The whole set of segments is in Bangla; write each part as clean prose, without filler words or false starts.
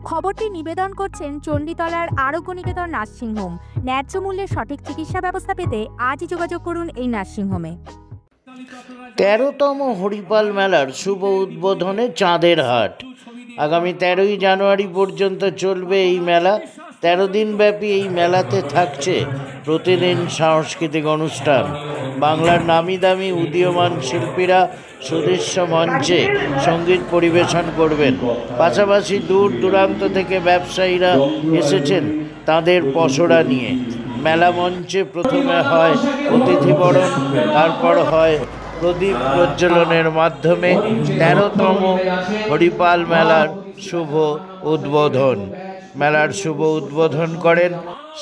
খবরটি নিবেদন করছেন চণ্ডীতলার আরোগ্য নিকেতন নার্সিংহোম। ন্যায্য মূল্যে সঠিক চিকিৎসা ব্যবস্থা পেতে আজই যোগাযোগ করুন এই নার্সিংহোমে। ১৩তম হরিপাল মেলার শুভ উদ্বোধনে চাঁদের হাট। আগামী ১৩ই জানুয়ারি পর্যন্ত চলবে এই মেলা। ১৩ দিন ব্যাপী এই মেলাতে থাকছে প্রতিদিন সাংস্কৃতিক অনুষ্ঠান। বাংলার নামি দামি উদীয়মান শিল্পীরা সুদৃশ্য মঞ্চে সঙ্গীত পরিবেশন করবেন। পাশাপাশি দূর দূরান্ত থেকে ব্যবসায়ীরা এসেছেন তাদের পসরা নিয়ে। মেলা মঞ্চে প্রথমে হয় অতিথিবরণ, তারপর হয় প্রদীপ প্রজ্বলনের মাধ্যমে ১৩তম হরিপাল মেলার শুভ উদ্বোধন। মেলার শুভ উদ্বোধন করেন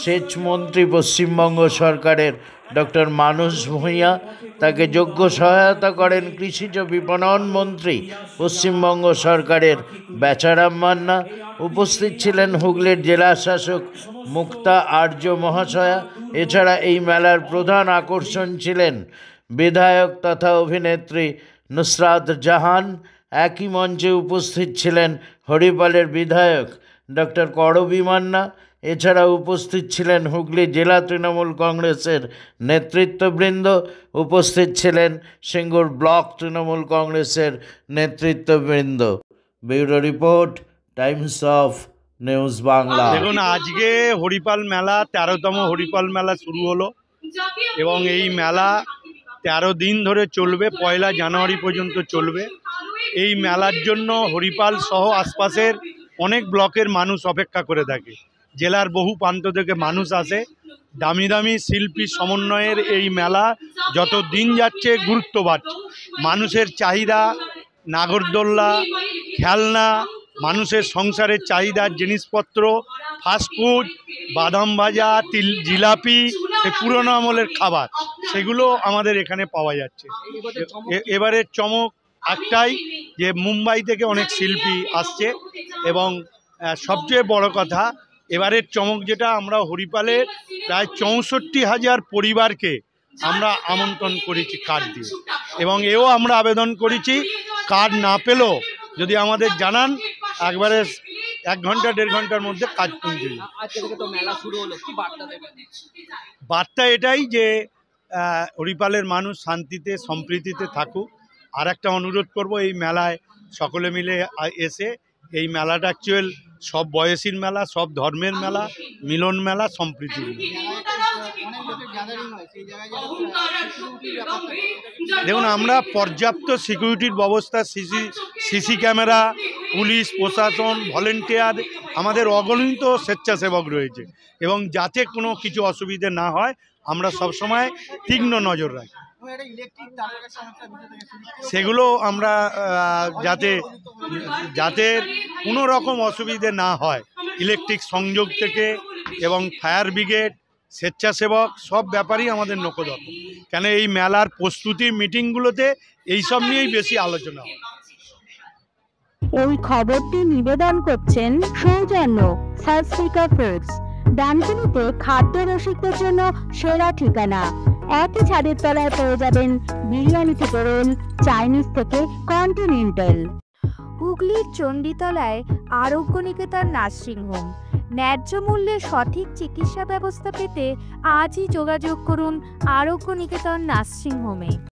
সেচমন্ত্রী পশ্চিমবঙ্গ সরকারের ডক্টর মানস ভূঁইয়া। তাকে যোগ্য সহায়তা করেন কৃষিজ বিপণন মন্ত্রী পশ্চিমবঙ্গ সরকারের বেচারাম মান্না। উপস্থিত ছিলেন হুগলির জেলা শাসক মুক্তা আর্য মহাশয়া। এছাড়া এই মেলার প্রধান আকর্ষণ ছিলেন বিধায়ক তথা অভিনেত্রী নুসরাত জাহান। একই মঞ্চে উপস্থিত ছিলেন হরিপালের বিধায়ক ডক্টর করবী মান্না। এছাড়া উপস্থিত ছিলেন হুগলি জেলা তৃণমূল কংগ্রেসের নেতৃত্ববৃন্দ। উপস্থিত ছিলেন সিঙ্গুর ব্লক তৃণমূল কংগ্রেসের নেতৃত্ববৃন্দ। Bureau report, times of news Bangla. দেখুন, আজকে হরিপাল মেলা ১৩তম হরিপাল মেলা শুরু হলো এবং এই মেলা ১৩ দিন ধরে চলবে, ১লা জানুয়ারি পর্যন্ত চলবে। এই মেলার জন্য হরিপাল সহ আশপাশের অনেক ব্লকের মানুষ অপেক্ষা করে থাকে। জেলার বহু প্রান্ত থেকে মানুষ আসে। দামি দামি শিল্পী সমন্বয়ের এই মেলা যত দিন যাচ্ছে গুরুত্ব বাড়ছে। মানুষের চাহিদা, নাগরদোল্লা, খেলনা, মানুষের সংসারের চাহিদার জিনিসপত্র, ফাস্টফুড, বাদাম ভাজা, জিলাপি, এই পুরোনো আমলের খাবার, সেগুলো আমাদের এখানে পাওয়া যাচ্ছে। এবারের চমক একটাই যে মুম্বাই থেকে অনেক শিল্পী আসছে এবং সবচেয়ে বড় কথা, এবারের চমক যেটা, আমরা হরিপালের প্রায় ৬৪,০০০ পরিবারকে আমরা আমন্ত্রণ করেছি কার্ড দিয়ে, এবং এও আমরা আবেদন করেছি কার্ড না পেলেও যদি আমাদের জানান, একবারে ১ ঘন্টা ১.৫ ঘন্টার মধ্যে কাজ পৌঁছে যাবে। বার্তা এটাই যে হরিপালের মানুষ শান্তিতে সম্প্রীতিতে থাকুক। আর একটা অনুরোধ করব, এই মেলায় সকলে মিলে এসে, এই মেলাটা অ্যাকচুয়াল সব বয়সীর মেলা, সব ধর্মের মেলা, মিলন মেলা, সম্প্রীতির মেলা। দেখুন, আমরা পর্যাপ্ত সিকিউরিটির ব্যবস্থা, সিসি ক্যামেরা, পুলিশ প্রশাসন, ভলেন্টিয়ার, আমাদের অগণিত স্বেচ্ছাসেবক রয়েছে, এবং যাতে কোনো কিছু অসুবিধে না হয় আমরা সবসময় তীক্ষ্ণ নজর রাখি। সেগুলো আমরা যাতে কোনো রকম অসুবিধে না হয়, ইলেকট্রিক সংযোগ থেকে এবং ফায়ার ব্রিগেড, স্বেচ্ছাসেবক, সব ব্যাপারেই আমাদের নজরদারি। কেন এই মেলার প্রস্তুতির মিটিংগুলোতে এইসব নিয়েই বেশি আলোচনা হয়। এই খবরটি নিবেদন করছেন সৌজন্য সার্সিকা ফুডস। ডানকুনিতে খাদ্য রসিকদের জন্য সেরা ঠিকানা। একই ছাদের তলায় পেয়ে যাবেন বিরিয়ানি থেকে রোল, চাইনিজ থেকে কন্টিনেন্টাল। হুগলির চণ্ডীতলায় আরোগ্য নিকেতন নার্সিংহোম। ন্যায্য মূল্যে সঠিক চিকিৎসা ব্যবস্থা পেতে আজই যোগাযোগ করুন আরোগ্য নিকেতন নার্সিংহোমে।